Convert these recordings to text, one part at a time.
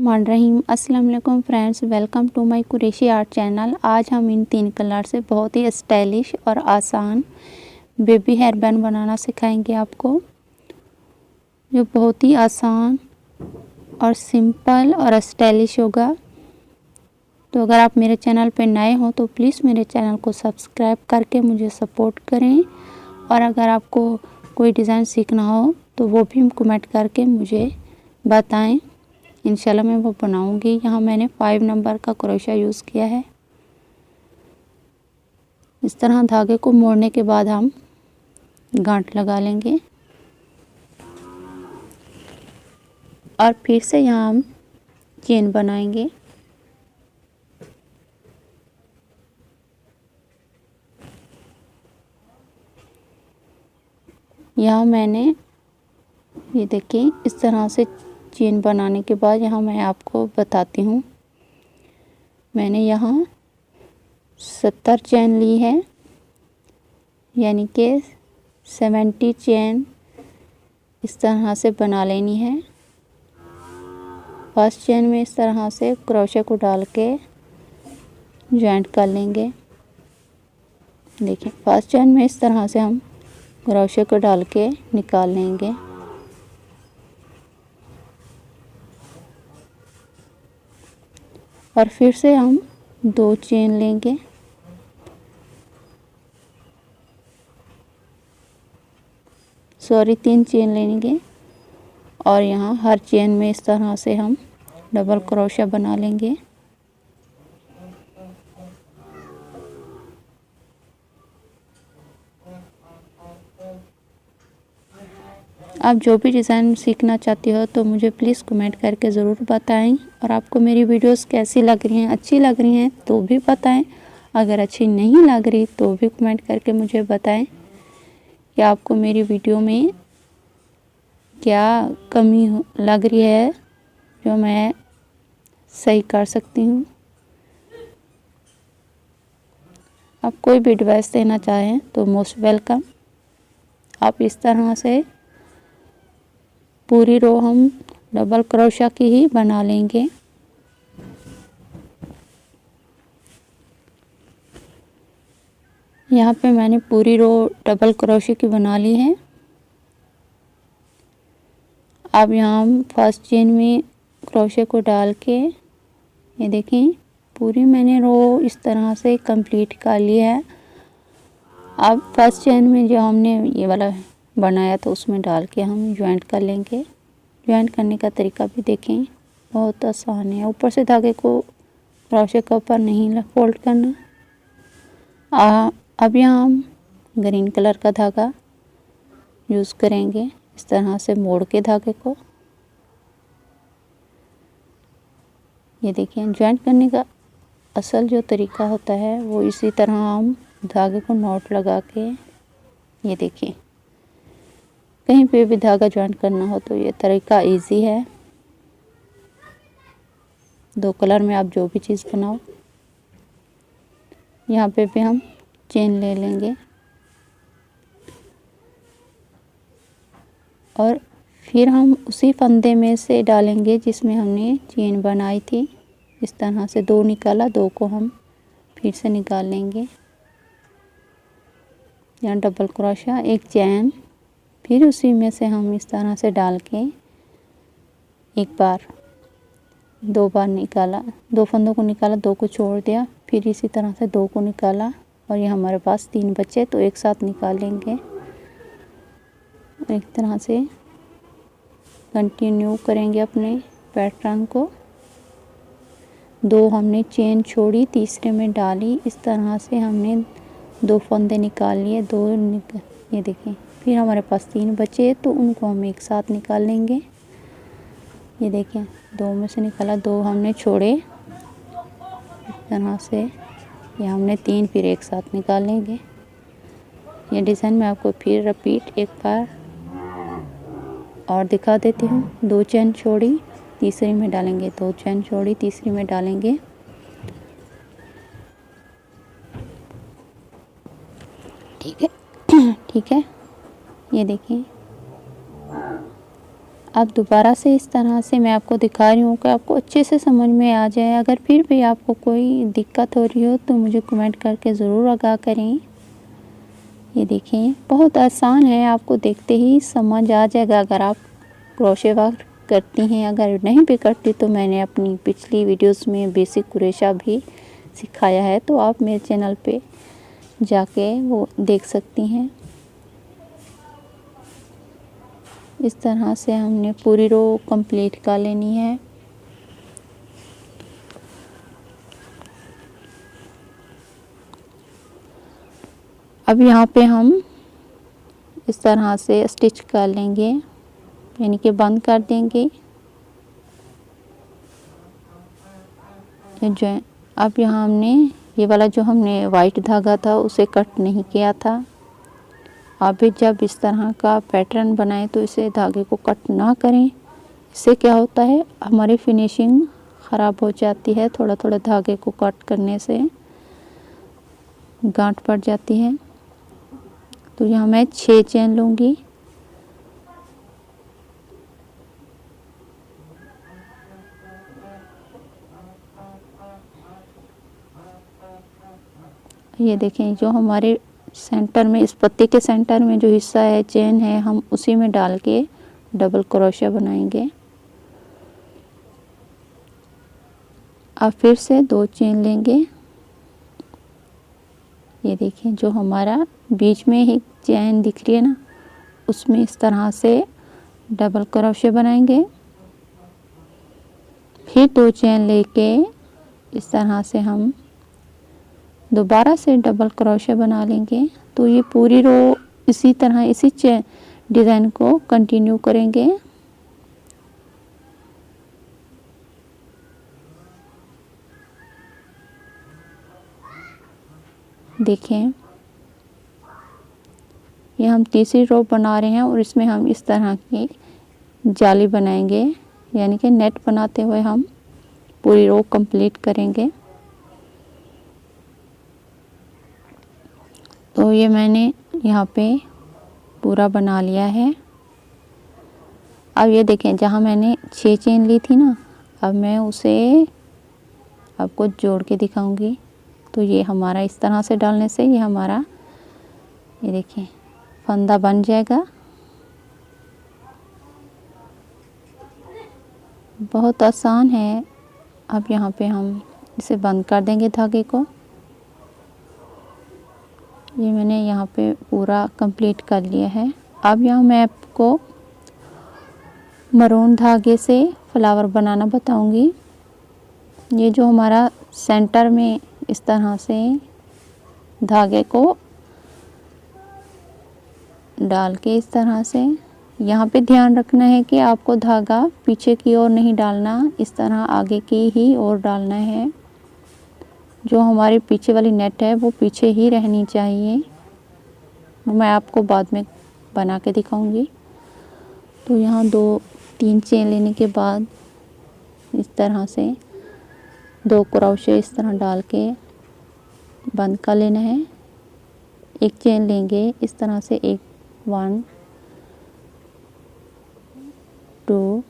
बिस्मिल्लाहिर्रहमानिर्रहीम। अस्सलाम वालेकुम friends, welcome to my Qureshi art channel. आज हम इन 3 कलर से बहुत ही स्टाइलिश और आसान बेबी हेयर बैंड बनाना सिखाएंगे आपको, जो बहुत ही आसान और सिंपल और स्टाइलिश होगा। तो अगर आप मेरे चैनल पर नए हो तो प्लीज़ मेरे चैनल को सब्सक्राइब करके मुझे सपोर्ट करें, और अगर आपको कोई डिज़ाइन सीखना हो तो वो भी कमेंट करके मुझे बताएं। इंशाल्लाह मैं वो बनाऊंगी। यहाँ मैंने 5 नंबर का क्रोशा यूज़ किया है। इस तरह धागे को मोड़ने के बाद हम गांठ लगा लेंगे और फिर से यहाँ हम चेन बनाएंगे। यहाँ मैंने ये देखिए इस तरह से चेन बनाने के बाद यहाँ मैं आपको बताती हूँ। मैंने यहाँ 70 चेन ली है, यानी कि 70 चेन इस तरह से बना लेनी है। फर्स्ट चेन में इस तरह से क्रोशे को डाल के जॉइंट कर लेंगे। देखिए फर्स्ट चेन में इस तरह से हम क्रोशे को डाल के निकाल लेंगे। और फिर से हम 2 चेन लेंगे। सॉरी 3 चेन लेंगे और यहाँ हर चेन में इस तरह से हम डबल क्रोशा बना लेंगे। आप जो भी डिज़ाइन सीखना चाहती हो तो मुझे प्लीज़ कमेंट करके ज़रूर बताएं। और आपको मेरी वीडियोस कैसी लग रही हैं, अच्छी लग रही हैं तो भी बताएं। अगर अच्छी नहीं लग रही तो भी कमेंट करके मुझे बताएं कि आपको मेरी वीडियो में क्या कमी लग रही है, जो मैं सही कर सकती हूँ। आप कोई भी एडवाइस देना चाहें तो मोस्ट वेलकम। आप इस तरह से पूरी रो हम डबल क्रोशा की ही बना लेंगे। यहाँ पे मैंने पूरी रो डबल क्रोशे की बना ली है। अब यहाँ हम फर्स्ट चेन में क्रोशे को डाल के ये देखें पूरी मैंने रो इस तरह से कंप्लीट कर ली है। अब फर्स्ट चेन में जो हमने ये वाला बनाया तो उसमें डाल के हम ज्वाइंट कर लेंगे। ज्वाइंट करने का तरीका भी देखें, बहुत आसान है। ऊपर से धागे को क्रोशे के ऊपर नहीं फोल्ड करना। अब यहाँ हम ग्रीन कलर का धागा यूज़ करेंगे, इस तरह से मोड़ के धागे को। ये देखिए ज्वाइंट करने का असल जो तरीका होता है वो इसी तरह हम धागे को नॉट लगा के, ये देखिए कहीं पे भी धागा ज्वाइंट करना हो तो ये तरीका इजी है। 2 कलर में आप जो भी चीज़ बनाओ। यहाँ पे भी हम चेन ले लेंगे और फिर हम उसी फंदे में से डालेंगे जिसमें हमने चेन बनाई थी। इस तरह से 2 निकाला, 2 को हम फिर से निकाल लेंगे। यहाँ डबल क्रोशा, एक चेन, फिर उसी में से हम इस तरह से डाल के एक बार 2 बार निकाला, 2 फंदों को निकाला, 2 को छोड़ दिया, फिर इसी तरह से 2 को निकाला और ये हमारे पास 3 बचे तो एक साथ निकाल लेंगे। एक तरह से कंटिन्यू करेंगे अपने पैटर्न को। 2 हमने चेन छोड़ी, तीसरे में डाली, इस तरह से हमने 2 फंदे निकाल लिए। ये देखिए फिर हमारे पास 3 बचे तो उनको हम एक साथ निकाल लेंगे। ये देखिए 2 में से निकाला, 2 हमने छोड़े, इस तरह से ये हमने 3 फिर एक साथ निकाल लेंगे। ये डिज़ाइन मैं आपको फिर रिपीट एक बार और दिखा देती हूँ। 2 चेन छोड़ी, तीसरी में डालेंगे, 2 चेन छोड़ी, तीसरी में डालेंगे। ठीक है ठीक है। ये देखिए अब दोबारा से इस तरह से मैं आपको दिखा रही हूँ कि आपको अच्छे से समझ में आ जाए। अगर फिर भी आपको कोई दिक्कत हो रही हो तो मुझे कमेंट करके ज़रूर आगाह करें। ये देखें, बहुत आसान है, आपको देखते ही समझ आ जाएगा अगर आप क्रोशे वर्क करती हैं। अगर नहीं भी करती तो मैंने अपनी पिछली वीडियोस में बेसिक कुरेशा भी सिखाया है, तो आप मेरे चैनल पे जाके वो देख सकती हैं। इस तरह से हमने पूरी रो कंप्लीट कर लेनी है। अब यहाँ पे हम इस तरह से स्टिच कर लेंगे, यानी कि बंद कर देंगे। जो अब यहाँ हमने ये वाला जो हमने वाइट धागा था उसे कट नहीं किया था। आप भी जब इस तरह का पैटर्न बनाएं तो इसे धागे को कट ना करें। इससे क्या होता है, हमारी फिनिशिंग ख़राब हो जाती है। थोड़ा थोड़ा धागे को कट करने से गांठ पड़ जाती है। तो यहाँ मैं 6 चेन लूँगी। ये देखें, जो हमारे सेंटर में, इस पत्ती के सेंटर में जो हिस्सा है, चेन है, हम उसी में डाल के डबल क्रोशिया बनाएंगे। अब फिर से 2 चेन लेंगे। ये देखें, जो हमारा बीच में ही चेन दिख रही है ना, उसमें इस तरह से डबल क्रोशिया बनाएंगे। फिर 2 चेन लेके इस तरह से हम दोबारा से डबल क्रोशिया बना लेंगे। तो ये पूरी रो इसी तरह इसी चेन डिज़ाइन को कंटिन्यू करेंगे। देखें, ये हम तीसरी रो बना रहे हैं और इसमें हम इस तरह की जाली बनाएंगे, यानी कि नेट बनाते हुए हम पूरी रो कंप्लीट करेंगे। तो ये मैंने यहाँ पे पूरा बना लिया है। अब ये देखें, जहाँ मैंने 6 चेन ली थी ना, अब मैं उसे आपको जोड़ के दिखाऊंगी। तो ये हमारा इस तरह से डालने से ये हमारा, ये देखिए, फंदा बन जाएगा। बहुत आसान है। अब यहाँ पे हम इसे बंद कर देंगे धागे को। ये मैंने यहाँ पे पूरा कंप्लीट कर लिया है। अब यहाँ मैं आपको मरून धागे से फ्लावर बनाना बताऊंगी। ये जो हमारा सेंटर में इस तरह से धागे को डाल के इस तरह से, यहाँ पे ध्यान रखना है कि आपको धागा पीछे की ओर नहीं डालना, इस तरह आगे की ही ओर डालना है। जो हमारी पीछे वाली नेट है वो पीछे ही रहनी चाहिए। मैं आपको बाद में बना के दिखाऊंगी। तो यहाँ 2-3 चेन लेने के बाद इस तरह से 2 क्रोशे इस तरह डाल के बंद कर लेना है। एक चेन लेंगे इस तरह से, 1 2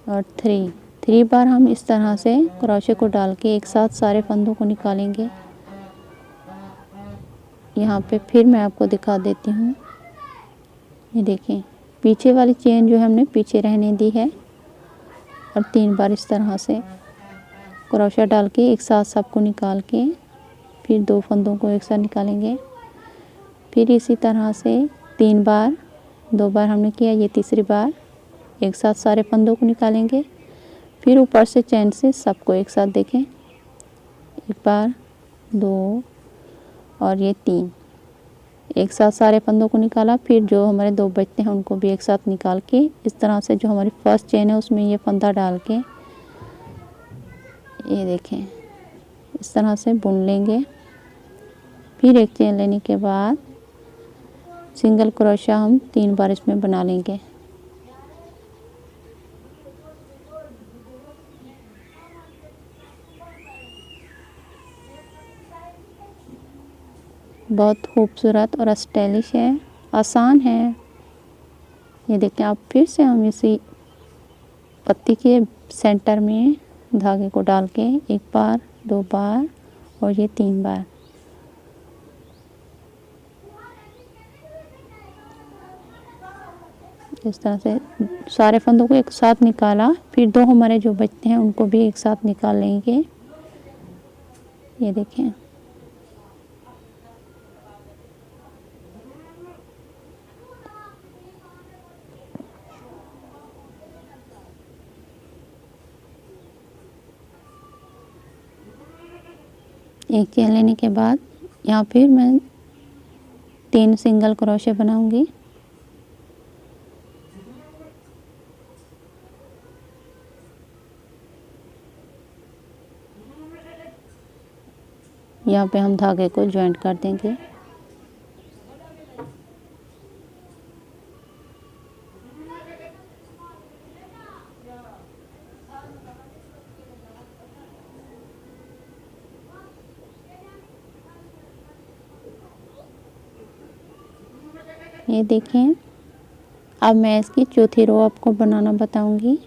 और 3 बार हम इस तरह से क्रोशे को डाल के एक साथ सारे फंदों को निकालेंगे। यहाँ पे फिर मैं आपको दिखा देती हूँ। ये देखें, पीछे वाली चेन जो है हमने पीछे रहने दी है और 3 बार इस तरह से क्रोशा डाल के एक साथ सबको निकाल के फिर 2 फंदों को एक साथ निकालेंगे। फिर इसी तरह से 3 बार, 2 बार हमने किया, ये तीसरी बार एक साथ सारे फंदों को निकालेंगे। फिर ऊपर से चैन से सबको एक साथ देखें, 1 बार, 2 और ये 3, एक साथ सारे फंदों को निकाला। फिर जो हमारे 2 बचते हैं उनको भी एक साथ निकाल के इस तरह से जो हमारी फर्स्ट चेन है उसमें ये फंदा डाल के, ये देखें, इस तरह से बुन लेंगे। फिर एक चेन लेने के बाद सिंगल क्रोशा हम 3 बार इसमें बना लेंगे। बहुत खूबसूरत और स्टाइलिश है, आसान है। ये देखें आप, फिर से हम इसी पत्ती के सेंटर में धागे को डाल के 1 बार 2 बार और ये 3 बार इस तरह से सारे फंदों को एक साथ निकाला। फिर 2 हमारे जो बचते हैं उनको भी एक साथ निकाल लेंगे। ये देखें, एक चेन लेने के बाद यहाँ फिर मैं 3 सिंगल क्रोशे बनाऊंगी। यहाँ पे हम धागे को जॉइंट कर देंगे। ये देखें, अब मैं इसकी चौथी रो आपको बनाना बताऊंगी।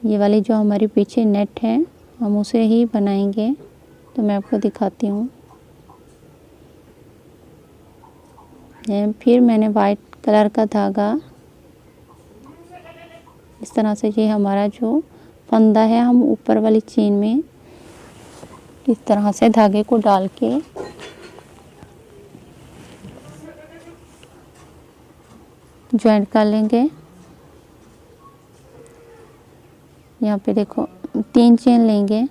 ये वाली जो हमारी पीछे नेट है हम उसे ही बनाएंगे, तो मैं आपको दिखाती हूँ। फिर मैंने वाइट कलर का धागा इस तरह से, ये हमारा जो फंदा है हम ऊपर वाली चेन में इस तरह से धागे को डाल के जॉइंट कर लेंगे। यहाँ पे देखो 3 चेन लेंगे,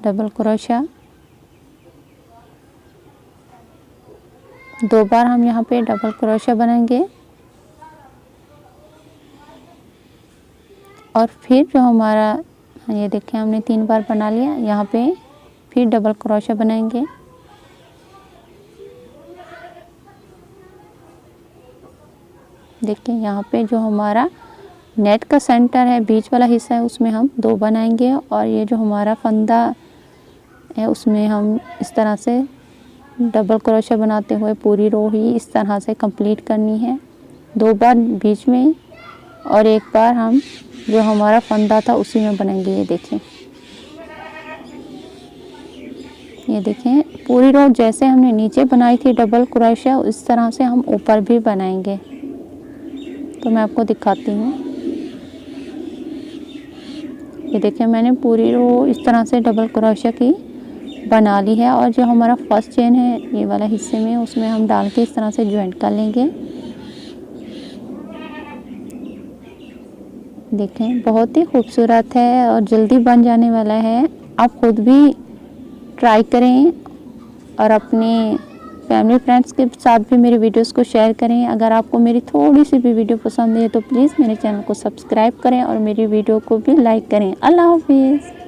डबल क्रोशा 2 बार हम यहाँ पे डबल क्रोशा बनाएंगे और फिर जो हमारा, ये देखें हमने 3 बार बना लिया। यहाँ पे फिर डबल क्रोशा बनाएंगे। देखिए यहाँ पे जो हमारा नेट का सेंटर है, बीच वाला हिस्सा है, उसमें हम 2 बनाएंगे और ये जो हमारा फंदा है उसमें हम इस तरह से डबल क्रोशा बनाते हुए पूरी रो ही इस तरह से कंप्लीट करनी है। 2 बार बीच में और 1 बार हम जो हमारा फंदा था उसी में बनाएंगे। ये देखें पूरी रो जैसे हमने नीचे बनाई थी डबल क्रोशा, इस तरह से हम ऊपर भी बनाएंगे। तो मैं आपको दिखाती हूँ। ये देखिए मैंने पूरी रो इस तरह से डबल क्रोशा की बना ली है और जो हमारा फर्स्ट चेन है ये वाला हिस्से में, उसमें हम डाल के इस तरह से ज्वाइंट कर लेंगे। देखें बहुत ही खूबसूरत है और जल्दी बन जाने वाला है। आप खुद भी ट्राई करें और अपने फैमिली फ्रेंड्स के साथ भी मेरी वीडियोस को शेयर करें। अगर आपको मेरी थोड़ी सी भी वीडियो पसंद है तो प्लीज़ मेरे चैनल को सब्सक्राइब करें और मेरी वीडियो को भी लाइक करें। अल्लाह हाफिज़।